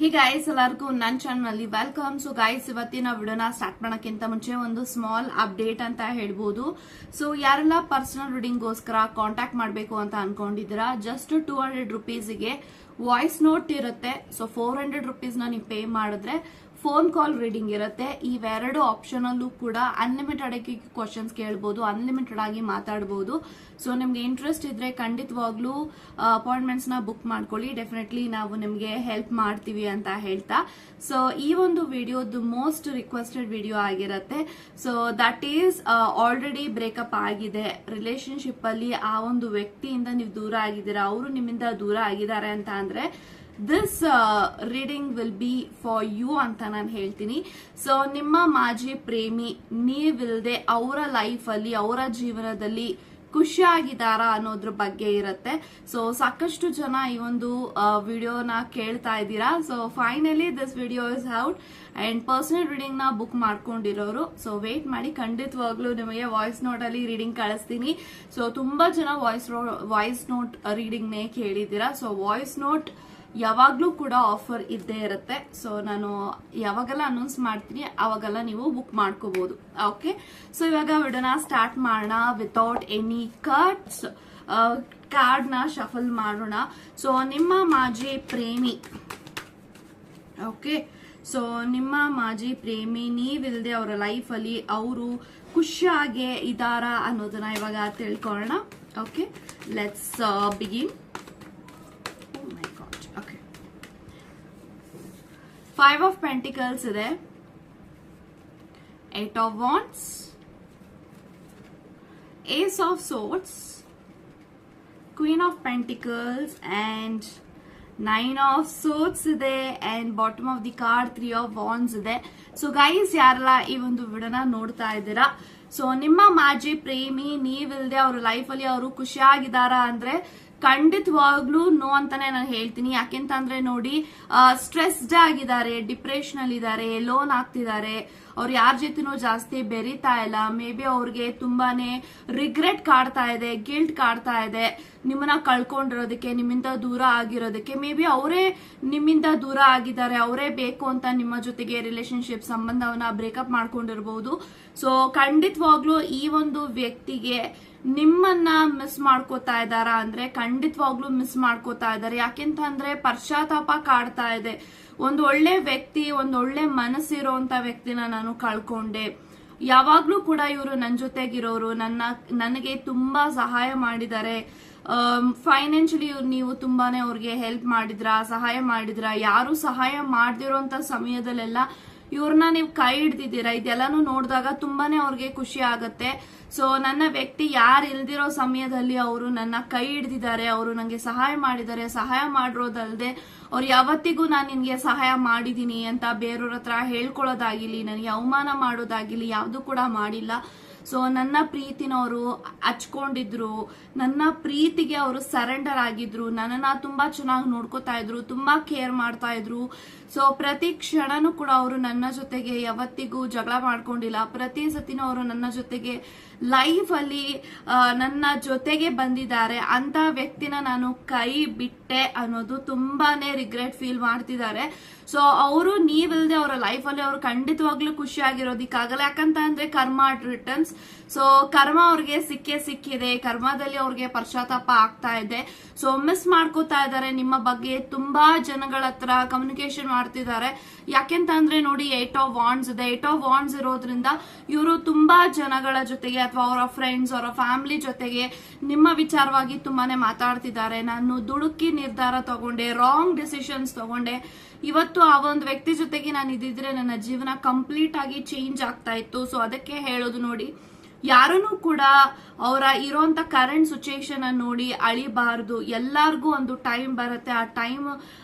Hey guys, ಎಲ್ಲರಿಗೂ ನನ್ನ channel ಅಲ್ಲಿ ವೆಲ್ಕಮ್. ಸೊ ಗೈಸ್, ಇವತ್ತಿನ ವಿಡಿಯೋನ ಸ್ಟಾರ್ಟ್ ಮಾಡೋಕ್ಕಿಂತ ಮುಂಚೆ ಒಂದು ಸ್ಮಾಲ್ ಅಪ್ಡೇಟ್ ಅಂತ ಹೇಳ್ಬೋದು. ಸೊ ಯಾರೆಲ್ಲ ಪರ್ಸನಲ್ ರೀಡಿಂಗ್ಗೋಸ್ಕರ ಕಾಂಟ್ಯಾಕ್ಟ್ ಮಾಡಬೇಕು ಅಂತ ಅನ್ಕೊಂಡಿದ್ದೀರಾ, ಜಸ್ಟ್ 200 ರುಪೀಸ್ಗೆ ವಾಯ್ಸ್ ನೋಟ್ ಇರುತ್ತೆ. ಸೊ 400 ರುಪೀಸ್ನ ನೀವು ಪೇ ಮಾಡಿದ್ರೆ ಫೋನ್ ಕಾಲ್ ರೀಡಿಂಗ್ ಇರುತ್ತೆ. ಇವೆರಡು ಆಪ್ಷನ್ ಅಲ್ಲೂ ಕೂಡ ಅನ್ಲಿಮಿಟೆಡ್ ಆಗಿ ಕ್ವಶನ್ಸ್ ಕೇಳಬಹುದು, ಅನ್ಲಿಮಿಟೆಡ್ ಆಗಿ ಮಾತಾಡಬಹುದು. ಸೊ ನಿಮ್ಗೆ ಇಂಟ್ರೆಸ್ಟ್ ಇದ್ರೆ ಖಂಡಿತವಾಗ್ಲೂ ಅಪಾಯಿಂಟ್ಮೆಂಟ್ಸ್ ನ ಬುಕ್ ಮಾಡ್ಕೊಳ್ಳಿ. ಡೆಫಿನೆಟ್ಲಿ ನಾವು ನಿಮ್ಗೆ ಹೆಲ್ಪ್ ಮಾಡ್ತೀವಿ ಅಂತ ಹೇಳ್ತಾ, ಸೊ ಈ ಒಂದು ವಿಡಿಯೋದು ಮೋಸ್ಟ್ ರಿಕ್ವೆಸ್ಟೆಡ್ ವಿಡಿಯೋ ಆಗಿರುತ್ತೆ. So that is already breakup ಆಗಿದೆ, ರಿಲೇಶನ್ಶಿಪ್ ಅಲ್ಲಿ ಆ ಒಂದು ವ್ಯಕ್ತಿಯಿಂದ ನೀವು ದೂರ ಆಗಿದ್ದೀರಾ, ಅವರು ನಿಮ್ಮಿಂದ ದೂರ ಆಗಿದ್ದಾರೆ ಅಂತ ಅಂದ್ರೆ this reading will be for you ಅಂತ ನಾನು ಹೇಳ್ತೀನಿ. ಸೊ ನಿಮ್ಮ ಮಾಜಿ ಪ್ರೇಮಿ ನೀವಿಲ್ದೆ ಅವರ ಲೈಫ್ ಅಲ್ಲಿ, ಅವರ ಜೀವನದಲ್ಲಿ ಖುಷಿಯಾಗಿದ್ದಾರಾ ಅನ್ನೋದ್ರ ಬಗ್ಗೆ ಇರುತ್ತೆ. ಸೊ ಸಾಕಷ್ಟು ಜನ ಈ ಒಂದು ವಿಡಿಯೋನ ಕೇಳ್ತಾ ಇದ್ದೀರಾ. So finally this video is out and personal reading ನ ಬುಕ್ ಮಾಡ್ಕೊಂಡಿರೋರು ಸೊ ವೇಟ್ ಮಾಡಿ, ಖಂಡಿತವಾಗ್ಲೂ ನಿಮಗೆ ವಾಯ್ಸ್ ನೋಟ್ ಅಲ್ಲಿ ರೀಡಿಂಗ್ ಕಳಿಸ್ತೀನಿ. ಸೊ ತುಂಬಾ ಜನ ವಾಯ್ಸ್ ನೋಟ್ ರೀಡಿಂಗ್ ನೇ ಕೇಳಿದ್ದೀರಾ. ಸೊ ವಾಯ್ಸ್ ನೋಟ್ ಯಾವಾಗ್ಲೂ ಕೂಡ ಆಫರ್ ಇದ್ದೇ ಇರುತ್ತೆ. ಸೊ ನಾನು ಯಾವಾಗೆಲ್ಲ ಅನೌನ್ಸ್ ಮಾಡ್ತೀನಿ ಅವಾಗೆಲ್ಲ ನೀವು ಬುಕ್ ಮಾಡ್ಕೋಬಹುದು. ಓಕೆ, ಸೊ ಇವಾಗ ವಿಡಿಯೋನ ಸ್ಟಾರ್ಟ್ ಮಾಡೋಣ ವಿತೌಟ್ ಎನಿ ಕಟ್ಸ್. ಕಾರ್ಡ್ ನ ಶಫಲ್ ಮಾಡೋಣ. ಸೊ ನಿಮ್ಮ ಮಾಜಿ ಪ್ರೇಮಿ, ಓಕೆ, ಸೊ ನಿಮ್ಮ ಮಾಜಿ ಪ್ರೇಮಿ ನೀವಿಲ್ದೆ ಅವರ ಲೈಫ್ ಅಲ್ಲಿ ಅವರು ಖುಷಿಯಾಗಿ ಇದಾರಾ ಅನ್ನೋದನ್ನ ಇವಾಗ ತಿಳ್ಕೊಳ್ಳೋಣ. Okay, let's begin. Five of Pentacles ಇದೆ, Eight of Wands, Ace of Swords, Queen of Pentacles and Nine of Swords ಇದೆ and bottom of the card Three of Wands ಇದೆ. ಸೊ ಗೈಸ್, ಯಾರೆಲ್ಲ ಈ ಒಂದು ವಿಡಿಯೋನ ನೋಡ್ತಾ ಇದ್ದೀರಾ, ಸೊ ನಿಮ್ಮ ಮಾಜಿ ಪ್ರೇಮಿ ನೀವಿಲ್ದೆ ಅವ್ರ ಲೈಫ್ ಅಲ್ಲಿ ಅವರು ಖುಷಿಯಾಗಿದ್ದಾರಾ ಅಂದ್ರೆ ಖಂಡಿತವಾಗ್ಲೂ ನೋ ಅಂತಾನೆ ನಾನು ಹೇಳ್ತೀನಿ. ಯಾಕೆಂತಂದ್ರೆ ನೋಡಿ, ಸ್ಟ್ರೆಸ್ಡ್ ಆಗಿದ್ದಾರೆ, ಡಿಪ್ರೆಷನ್ ಅಲ್ಲಿ ಇದ್ದಾರೆ, ಲೋನ್ ಆಗ್ತಿದ್ದಾರೆ, ಅವ್ರು ಯಾರ ಜೊತೆನೂ ಜಾಸ್ತಿ ಬೆರೀತಾ ಇಲ್ಲ. ಮೇ ಬಿ ಅವ್ರಿಗೆ ತುಂಬಾನೇ ರಿಗ್ರೆಟ್ ಕಾಡ್ತಾ ಇದೆ, ಗಿಲ್ಟ್ ಕಾಡ್ತಾ ಇದೆ ನಿಮ್ಮನ್ನ ಕಳ್ಕೊಂಡಿರೋದಕ್ಕೆ, ನಿಮ್ಮಿಂದ ದೂರ ಆಗಿರೋದಕ್ಕೆ. ಮೇ ಬಿ ಅವರೇ ನಿಮ್ಮಿಂದ ದೂರ ಆಗಿದ್ದಾರೆ, ಅವರೇ ಬೇಕು ಅಂತ ನಿಮ್ಮ ಜೊತೆಗೆ ರಿಲೇಶನ್ಶಿಪ್ ಸಂಬಂಧವನ್ನ ಬ್ರೇಕಪ್ ಮಾಡ್ಕೊಂಡಿರ್ಬಹುದು. ಸೊ ಖಂಡಿತವಾಗ್ಲೂ ಈ ಒಂದು ವ್ಯಕ್ತಿಗೆ ನಿಮ್ಮನ್ನ ಮಿಸ್ ಮಾಡ್ಕೋತಾ ಇದ್ದಾರಾ ಅಂದ್ರೆ ಖಂಡಿತವಾಗ್ಲೂ ಮಿಸ್ ಮಾಡ್ಕೋತಾ ಇದ್ದಾರೆ. ಯಾಕೆಂತಂದ್ರೆ ಪಶ್ಚಾತ್ತಾಪ ಕಾಡ್ತಾ ಇದೆ. ಒಂದು ಒಳ್ಳೆ ವ್ಯಕ್ತಿ, ಒಂದು ಒಳ್ಳೆ ಮನಸ್ಸಿರೋಂತ ವ್ಯಕ್ತಿನ ನಾನು ಕಳ್ಕೊಂಡೆ. ಯಾವಾಗ್ಲೂ ಕೂಡ ಇವರು ನನ್ನ ಜೊತೆಗಿರೋರು, ನನಗೆ ತುಂಬಾ ಸಹಾಯ ಮಾಡಿದ್ದಾರೆ. ಫೈನಾನ್ಷಿಯಲಿ ನೀವು ತುಂಬಾನೇ ಅವ್ರಿಗೆ ಹೆಲ್ಪ್ ಮಾಡಿದ್ರ, ಸಹಾಯ ಮಾಡಿದ್ರ. ಯಾರು ಸಹಾಯ ಮಾಡ್ದಿರೋಂತ ಸಮಯದಲ್ಲೆಲ್ಲ ಇವ್ರನ್ನ ನೀವು ಕೈ ಹಿಡ್ದಿದ್ದೀರಾ. ಇದೆಲ್ಲಾನು ನೋಡಿದಾಗ ತುಂಬಾನೇ ಅವ್ರಿಗೆ ಖುಷಿ ಆಗತ್ತೆ. ಸೊ ನನ್ನ ವ್ಯಕ್ತಿ ಯಾರು ಇಲ್ದಿರೋ ಸಮಯದಲ್ಲಿ ಅವರು ನನ್ನ ಕೈ ಹಿಡ್ದಿದ್ದಾರೆ, ಅವರು ನಂಗೆ ಸಹಾಯ ಮಾಡಿದ್ದಾರೆ. ಸಹಾಯ ಮಾಡಿರೋದಲ್ದೆ ಅವ್ರು ಯಾವತ್ತಿಗೂ ನಾನು ನಿನ್ಗೆ ಸಹಾಯ ಮಾಡಿದೀನಿ ಅಂತ ಬೇರೆಯವ್ರ ಹತ್ರ ಹೇಳ್ಕೊಳ್ಳೋದಾಗಿರ್ಲಿ, ನನಗೆ ಅವಮಾನ ಮಾಡೋದಾಗಿರ್ಲಿ ಯಾವ್ದು ಕೂಡ ಮಾಡಿಲ್ಲ. ಸೊ ನನ್ನ ಪ್ರೀತಿನ ಅವರು ಹಚ್ಕೊಂಡಿದ್ರು, ನನ್ನ ಪ್ರೀತಿಗೆ ಅವರು ಸರೆಂಡರ್ ಆಗಿದ್ರು, ನನ್ನನ್ನ ತುಂಬಾ ಚೆನ್ನಾಗಿ ನೋಡ್ಕೋತಾ ಇದ್ರು, ತುಂಬಾ ಕೇರ್ ಮಾಡ್ತಾ ಇದ್ರು. ಸೊ ಪ್ರತಿ ಕ್ಷಣನೂ ಕೂಡ ಅವರು ನನ್ನ ಜೊತೆಗೆ ಯಾವತ್ತಿಗೂ ಜಗಳ ಮಾಡ್ಕೊಂಡಿಲ್ಲ. ಪ್ರತಿ ಸತಿನೂ ಅವರು ನನ್ನ ಜೊತೆಗೆ ಲೈಫ್ ಅಲ್ಲಿ ನನ್ನ ಜೊತೆಗೆ ಬಂದಿದ್ದಾರೆ. ಅಂತ ವ್ಯಕ್ತಿನ ನಾನು ಕೈ ಬಿಟ್ಟೆ ಅನ್ನೋದು ತುಂಬಾನೇ ರಿಗ್ರೆಟ್ ಫೀಲ್ ಮಾಡ್ತಿದ್ದಾರೆ. ಸೊ ಅವರು ನೀವಿಲ್ದೆ ಅವರ ಲೈಫ್ ಅಲ್ಲಿ ಅವರು ಖಂಡಿತವಾಗ್ಲೂ ಖುಷಿಯಾಗಿರೋದಿಕ್ಕಾಗಲ್ಲ. ಯಾಕಂತ ಅಂದ್ರೆ ಕರ್ಮ ರಿಟರ್ನ್ಸ್. ಸೊ ಕರ್ಮ ಅವ್ರಿಗೆ ಸಿಕ್ಕಿದೆ, ಕರ್ಮದಲ್ಲಿ ಅವ್ರಿಗೆ ಪಶ್ಚಾತ್ತಾಪ ಆಗ್ತಾ ಇದೆ. ಸೊ ಮಿಸ್ ಮಾಡ್ಕೋತಾ ಇದ್ದಾರೆ ನಿಮ್ಮ ಬಗ್ಗೆ. ತುಂಬಾ ಜನಗಳ ಹತ್ರ ಕಮ್ಯುನಿಕೇಶನ್ ಮಾಡ್ತಿದ್ದಾರೆ. ಯಾಕೆಂತ ಅಂದ್ರೆ ನೋಡಿ, ಏಟ್ ಆಫ್ ವಾಂಡ್ಸ್ ಇದೆ. ಏಟ್ ಆಫ್ ವಾಂಡ್ಸ್ ಇರೋದ್ರಿಂದ ಇವರು ತುಂಬಾ ಜನಗಳ ಜೊತೆಗೆ ಅಥವಾ ಅವರ ಫ್ರೆಂಡ್ಸ್, ಅವರ ಫ್ಯಾಮಿಲಿ ಜೊತೆಗೆ ನಿಮ್ಮ ವಿಚಾರವಾಗಿ ತುಂಬಾನೇ ಮಾತಾಡ್ತಿದ್ದಾರೆ. ನಾನು ದುಡುಕಿ ನಿರ್ಧಾರ ತಗೊಂಡೆ, ರಾಂಗ್ ಡಿಸಿಷನ್ಸ್ ತಗೊಂಡೆ. ಇವತ್ತು ಆ ಒಂದು ವ್ಯಕ್ತಿ ಜೊತೆಗೆ ನಾನು ಇದ್ದಿದ್ರೆ ನನ್ನ ಜೀವನ ಕಂಪ್ಲೀಟ್ ಆಗಿ ಚೇಂಜ್ ಆಗ್ತಾ ಇತ್ತು. ಸೊ ಅದಕ್ಕೆ ಹೇಳೋದು ನೋಡಿ, ಯಾರನ್ನು ಕೂಡ ಅವರ ಇರೋಂತ ಕರೆಂಟ್ ಸಿಚುಯೇಷನ್ ಅನ್ನು ನೋಡಿ ಅಳಿಬಾರ್ದು. ಎಲ್ಲಾರ್ಗೂ ಒಂದು ಟೈಮ್ ಬರುತ್ತೆ. ಆ ಟೈಮ್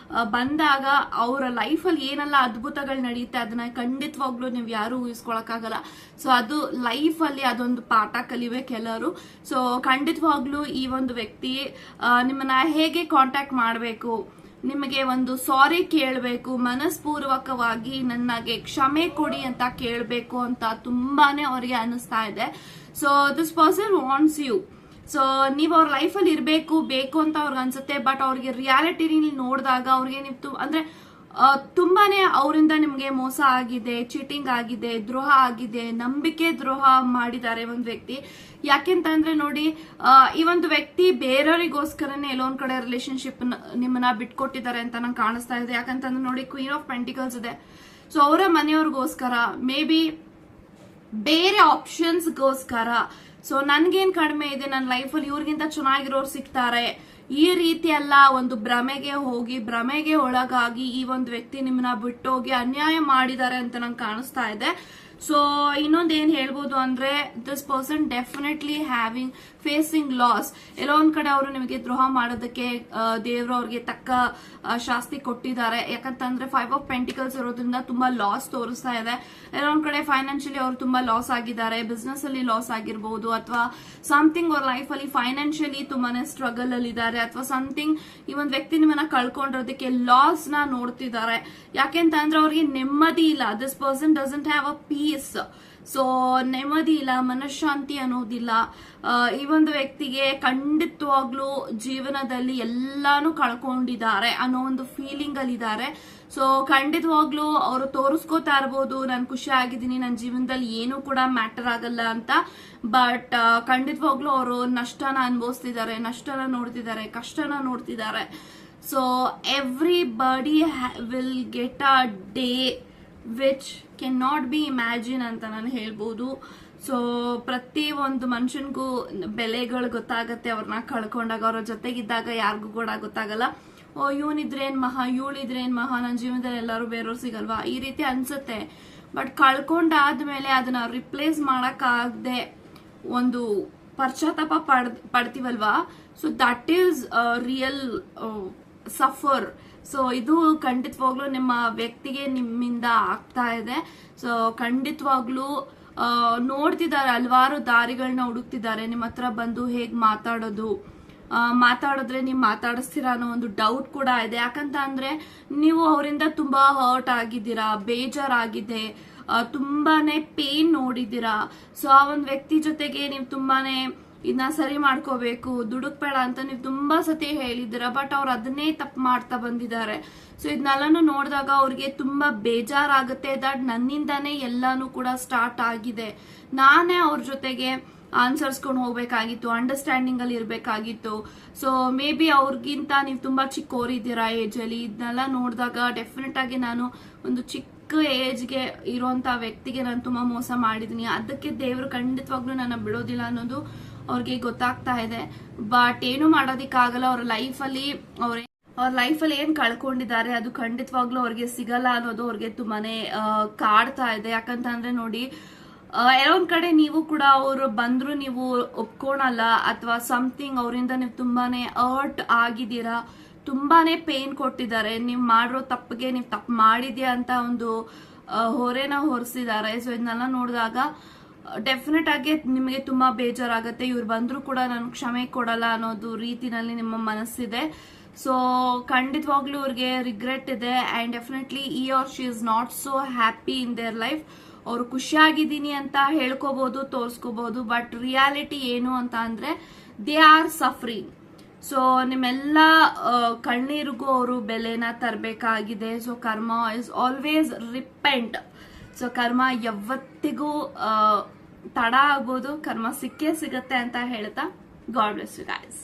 ಬಂದಾಗ ಅವರ ಲೈಫ್ ಅಲ್ಲಿ ಏನೆಲ್ಲ ಅದ್ಭುತಗಳು ನಡೆಯುತ್ತೆ ಅದನ್ನ ಖಂಡಿತವಾಗ್ಲೂ ನೀವು ಯಾರು ಊಹಿಸ್ಕೊಳಕ್ಕಾಗಲ್ಲ. ಸೊ ಅದು ಲೈಫ್ ಅಲ್ಲಿ ಅದೊಂದು ಪಾಠ ಕಲಿಬೇಕೆಲ್ಲರೂ. ಸೊ ಖಂಡಿತವಾಗ್ಲೂ ಈ ಒಂದು ವ್ಯಕ್ತಿ ನಿಮ್ಮನ್ನ ಹೇಗೆ ಕಾಂಟ್ಯಾಕ್ಟ್ ಮಾಡಬೇಕು, ನಿಮಗೆ ಒಂದು ಸಾರಿ ಕೇಳಬೇಕು, ಮನಸ್ಪೂರ್ವಕವಾಗಿ ನನಗೆ ಕ್ಷಮೆ ಕೊಡಿ ಅಂತ ಕೇಳಬೇಕು ಅಂತ ತುಂಬಾನೇ ಅವರಿಗೆ ಅನಿಸ್ತಾ ಇದೆ. So this person wants you. So ನೀವು ಅವ್ರ ಲೈಫಲ್ಲಿ ಬೇಕು ಅಂತ ಅವ್ರಿಗೆ ಅನ್ಸುತ್ತೆ. ಬಟ್ ಅವ್ರಿಗೆ ರಿಯಾಲಿಟಿ ನೋಡಿದಾಗ ಅವ್ರಿಗೆ ನೀವು ಅಂದ್ರೆ ತುಂಬಾನೇ ಅವರಿಂದ ನಿಮ್ಗೆ ಮೋಸ ಆಗಿದೆ, ಚೀಟಿಂಗ್ ಆಗಿದೆ, ದ್ರೋಹ ಆಗಿದೆ, ನಂಬಿಕೆ ದ್ರೋಹ ಮಾಡಿದ್ದಾರೆ ಒಂದು ವ್ಯಕ್ತಿ. ಯಾಕೆಂತಂದ್ರೆ ನೋಡಿ, ಈ ಒಂದು ವ್ಯಕ್ತಿ ಬೇರೆಯವರಿಗೋಸ್ಕರನೇ ಎಲ್ಲೊಂದ್ ಕಡೆ ರಿಲೇಶನ್ಶಿಪ್ ನಿಮ್ಮನ್ನ ಬಿಟ್ಕೊಟ್ಟಿದ್ದಾರೆ ಅಂತ ನಂಗೆ ಕಾಣಿಸ್ತಾ ಇದೆ. ಯಾಕಂತಂದ್ರೆ ನೋಡಿ, ಕ್ವೀನ್ ಆಫ್ ಪೆಂಟಿಕಲ್ಸ್ ಇದೆ. ಸೊ ಅವರ ಮನೆಯವ್ರಿಗೋಸ್ಕರ, ಮೇ ಬಿ ಬೇರೆ ಆಪ್ಷನ್ಸ್ಗೋಸ್ಕರ, ಸೊ ನನ್ಗೇನ್ ಕಡಿಮೆ ಇದೆ, ನನ್ನ ಲೈಫಲ್ಲಿ ಇವ್ರಿಗಿಂತ ಚೆನ್ನಾಗಿರೋರು ಸಿಗ್ತಾರೆ, ಈ ರೀತಿ ಎಲ್ಲ ಒಂದು ಭ್ರಮೆಗೆ ಹೋಗಿ, ಭ್ರಮೆಗೆ ಒಳಗಾಗಿ ಈ ಒಂದು ವ್ಯಕ್ತಿ ನಿಮ್ಮನ್ನ ಬಿಟ್ಟೋಗಿ ಅನ್ಯಾಯ ಮಾಡಿದ್ದಾರೆ ಅಂತ ನಂಗೆ ಕಾಣಿಸ್ತಾ ಇದೆ. ಸೊ ಇನ್ನೊಂದೇನ್ ಹೇಳ್ಬೋದು ಅಂದ್ರೆ, this person definitely facing loss. ಎಲ್ಲೋ ಒಂದ್ ಕಡೆ ಅವರು ನಿಮಗೆ ದ್ರೋಹ ಮಾಡೋದಕ್ಕೆ ದೇವರು ಅವ್ರಿಗೆ ತಕ್ಕ ಶಾಸ್ತಿ ಕೊಟ್ಟಿದ್ದಾರೆ. ಯಾಕಂತಂದ್ರೆ 5 ಆಫ್ ಪೆಂಟಿಕಲ್ಸ್ ಇರೋದ್ರಿಂದ ತುಂಬಾ ಲಾಸ್ ತೋರಿಸ್ತಾ ಇದೆ. ಎಲ್ಲೋ ಒಂದ್ ಕಡೆ ಫೈನಾನ್ಷಿಯಲಿ ಅವರು ತುಂಬಾ ಲಾಸ್ ಆಗಿದ್ದಾರೆ, ಬಿಸ್ನೆಸ್ ಅಲ್ಲಿ ಲಾಸ್ ಆಗಿರ್ಬೋದು, ಅಥವಾ ಸಮಥಿಂಗ್ ಅವ್ರ ಲೈಫ್ ಅಲ್ಲಿ ಫೈನಾನ್ಷಿಯಲಿ ತುಂಬಾನೇ ಸ್ಟ್ರಗಲ್ ಅಲ್ಲಿ ಇದ್ದಾರೆ, ಅಥವಾ ಸಮಥಿಂಗ್ ಈ ಒಂದು ವ್ಯಕ್ತಿ ನಿಮ್ಮನ್ನ ಕಳ್ಕೊಂಡಿರೋದಕ್ಕೆ ಲಾಸ್ ನ ನೋಡ್ತಿದ್ದಾರೆ. ಯಾಕೆಂತಂದ್ರೆ ಅವ್ರಿಗೆ ನೆಮ್ಮದಿ ಇಲ್ಲ. This person doesn't have a peace. So ನೆಮ್ಮದಿ ಇಲ್ಲ, ಮನಃಶಾಂತಿ ಅನ್ನೋದಿಲ್ಲ. ಈ ಒಂದು ವ್ಯಕ್ತಿಗೆ ಖಂಡಿತವಾಗ್ಲೂ ಜೀವನದಲ್ಲಿ ಎಲ್ಲಾನು ಕಳ್ಕೊಂಡಿದ್ದಾರೆ ಅನ್ನೋ ಒಂದು ಫೀಲಿಂಗ್ ಅಲ್ಲಿ ಇದ್ದಾರೆ. ಸೊ ಖಂಡಿತವಾಗ್ಲೂ ಅವರು ತೋರಿಸ್ಕೋತಾ ಇರ್ಬೋದು, ನಾನು ಖುಷಿ ಆಗಿದ್ದೀನಿ, ನನ್ನ ಜೀವನದಲ್ಲಿ ಏನೂ ಕೂಡ ಮ್ಯಾಟರ್ ಆಗಲ್ಲ ಅಂತ. ಬಟ್ ಖಂಡಿತವಾಗ್ಲೂ ಅವರು ನಷ್ಟನ ಅನುಭವಿಸ್ತಿದ್ದಾರೆ, ನಷ್ಟನ ನೋಡ್ತಿದ್ದಾರೆ, ಕಷ್ಟನ ನೋಡ್ತಿದ್ದಾರೆ. So everybody will get a day which can not be imagine ಅಂತ ನಾನು ಹೇಳ್ಬೋದು. ಸೊ ಪ್ರತಿ ಒಂದು ಮನುಷ್ಯನ್ಗೂ ಬೆಲೆಗಳು ಗೊತ್ತಾಗತ್ತೆ ಅವ್ರನ್ನ ಕಳ್ಕೊಂಡಾಗ. ಅವ್ರ ಜೊತೆಗಿದ್ದಾಗ ಯಾರಿಗೂ ಕೂಡ ಗೊತ್ತಾಗಲ್ಲ, ಓ ಇವನಿದ್ರೇನ್ ಮಹಾ, ಇವಳಿದ್ರೇನ್ ಮಹಾ, ನನ್ನ ಜೀವನದಲ್ಲಿ ಎಲ್ಲರೂ ಬೇರೆಯವ್ರು ಸಿಗಲ್ವಾ, ಈ ರೀತಿ ಅನ್ಸುತ್ತೆ. ಬಟ್ ಕಳ್ಕೊಂಡಾದ್ಮೇಲೆ ಅದನ್ನ ರಿಪ್ಲೇಸ್ ಮಾಡಕ್ಕಾಗದೆ ಒಂದು ಪಶ್ಚಾತ್ತಾಪ ಪಡ್ತೀವಲ್ವಾ, so that is real suffer. ಸೊ ಇದು ಖಂಡಿತವಾಗ್ಲೂ ನಿಮ್ಮ ವ್ಯಕ್ತಿಗೆ ನಿಮ್ಮಿಂದ ಆಗ್ತಾ ಇದೆ. ಸೊ ಖಂಡಿತವಾಗ್ಲೂ ನೋಡ್ತಿದ್ದಾರೆ, ಹಲವಾರು ದಾರಿಗಳನ್ನ ಹುಡುಕ್ತಿದ್ದಾರೆ. ನಿಮ್ಮ ಹತ್ರ ಬಂದು ಹೇಗ್ ಮಾತಾಡಿದ್ರೆ ನೀವು ಮಾತಾಡಿಸ್ತೀರಾ ಅನ್ನೋ ಒಂದು ಡೌಟ್ ಕೂಡ ಇದೆ. ಯಾಕಂತ ಅಂದ್ರೆ ನೀವು ಅವರಿಂದ ತುಂಬಾ ಹರ್ಟ್ ಆಗಿದ್ದೀರಾ, ಬೇಜಾರಾಗಿದೆ, ತುಂಬಾನೇ ಪೇನ್ ನೋಡಿದ್ದೀರಾ. ಸೊ ಆ ಒಂದು ವ್ಯಕ್ತಿ ಜೊತೆಗೆ ನೀವು ತುಂಬಾನೇ ಇದನ್ನ ಸರಿ ಮಾಡ್ಕೋಬೇಕು, ದುಡುಕ್ಬೇಡ ಅಂತ ನೀವು ತುಂಬಾ ಸತಿ ಹೇಳಿದ್ದೀರಾ. ಬಟ್ ಅವ್ರು ಅದನ್ನೇ ತಪ್ಪು ಮಾಡ್ತಾ ಬಂದಿದ್ದಾರೆ. ಸೊ ಇದನ್ನೆಲ್ಲಾನು ನೋಡಿದಾಗ ಅವ್ರಿಗೆ ತುಂಬಾ ಬೇಜಾರಾಗುತ್ತೆ. ದಟ್ ನನ್ನಿಂದಾನೇ ಎಲ್ಲಾನು ಕೂಡ ಸ್ಟಾರ್ಟ್ ಆಗಿದೆ, ನಾನೇ ಅವ್ರ ಜೊತೆಗೆ ಆನ್ಸರ್ಸ್ಕೊಂಡು ಹೋಗ್ಬೇಕಾಗಿತ್ತು, ಅಂಡರ್ಸ್ಟ್ಯಾಂಡಿಂಗ್ ಅಲ್ಲಿ ಇರ್ಬೇಕಾಗಿತ್ತು. ಸೊ ಮೇ ಬಿ ಅವ್ರಿಗಿಂತ ನೀವು ತುಂಬಾ ಚಿಕ್ಕವರಿದ್ದೀರಾ ಏಜ್ ಅಲ್ಲಿ. ಇದನ್ನೆಲ್ಲ ನೋಡಿದಾಗ ಡೆಫಿನೆಟ್ ಆಗಿ ನಾನು ಒಂದು ಚಿಕ್ಕ ಏಜ್ಗೆ ಇರುವಂತ ವ್ಯಕ್ತಿಗೆ ನಾನು ತುಂಬಾ ಮೋಸ ಮಾಡಿದೀನಿ, ಅದಕ್ಕೆ ದೇವರು ಖಂಡಿತವಾಗ್ಲೂ ನನ್ನ ಬಿಡೋದಿಲ್ಲ ಅನ್ನೋದು ಅವ್ರಿಗೆ ಗೊತ್ತಾಗ್ತಾ ಇದೆ. ಬಟ್ ಏನು ಮಾಡೋದಿಕ್ಕಾಗಲ್ಲ. ಅವ್ರ ಲೈಫಲ್ಲಿ ಏನ್ ಕಳ್ಕೊಂಡಿದ್ದಾರೆ ಅದು ಖಂಡಿತವಾಗ್ಲೂ ಅವ್ರಿಗೆ ಸಿಗಲ್ಲ ಅನ್ನೋದು ಅವ್ರಿಗೆ ತುಂಬಾನೇ ಕಾಡ್ತಾ ಇದೆ. ಯಾಕಂತ ಅಂದ್ರೆ ನೋಡಿ, ಒಂದ್ ಕಡೆ ನೀವು ಕೂಡ ಅವ್ರು ಬಂದ್ರು ನೀವು ಒಪ್ಕೊಳಲ್ಲ, ಅಥವಾ ಸಮಥಿಂಗ್ ಅವರಿಂದ ನೀವು ತುಂಬಾನೇ ಹರ್ಟ್ ಆಗಿದ್ದೀರಾ, ತುಂಬಾನೇ ಪೇನ್ ಕೊಟ್ಟಿದ್ದಾರೆ. ನೀವು ಮಾಡಿರೋ ತಪ್ಪಿಗೆ ನೀವು ತಪ್ಪು ಮಾಡಿದ್ಯಾ ಅಂತ ಒಂದು ಹೊರೆನ ಹೊರಿಸಿದ್ದಾರೆ. ಸೊ ಇದನ್ನೆಲ್ಲ ನೋಡಿದಾಗ ಡೆಫಿನೆಟ್ ಆಗಿ ನಿಮಗೆ ತುಂಬಾ ಬೇಜಾರಾಗತ್ತೆ. ಇವ್ರು ಬಂದ್ರು ಕೂಡ ನಾನು ಕ್ಷಮೆ ಕೊಡಲ್ಲ ಅನ್ನೋದು ರೀತಿನಲ್ಲಿ ನಿಮ್ಮ ಮನಸ್ಸಿದೆ. ಸೊ ಖಂಡಿತವಾಗ್ಲೂ ಇವ್ರಿಗೆ ರಿಗ್ರೆಟ್ ಇದೆ. ಅಂಡ್ ಡೆಫಿನೆಟ್ಲಿ ಈ or she is not so happy in their life. ಅವ್ರು ಖುಷಿಯಾಗಿದ್ದೀನಿ ಅಂತ ಹೇಳ್ಕೋಬಹುದು, ತೋರ್ಸ್ಕೋಬಹುದು. ಬಟ್ ರಿಯಾಲಿಟಿ ಏನು ಅಂತ ಅಂದ್ರೆ ದೇ ಆರ್ ಸಫರಿಂಗ್. ಸೊ ನಿಮ್ಮೆಲ್ಲ ಕಣ್ಣೀರಿಗೂ ಅವರು ಬೆಲೆನ ತರಬೇಕಾಗಿದೆ. ಸೊ ಕರ್ಮ ಇಸ್ ಆಲ್ವೇಸ್ ರಿಪೆಂಟ್. ಸೊ ಕರ್ಮ ಯಾವತ್ತಿಗೂ ತಡ ಆಗ್ಬೋದು, ಕರ್ಮ ಸಿಕ್ಕೇ ಸಿಗತ್ತೆ ಅಂತ ಹೇಳ್ತಾ ಗಾಡ್ ಬ್ಲೆಸ್ ಯು ಗೈಸ್.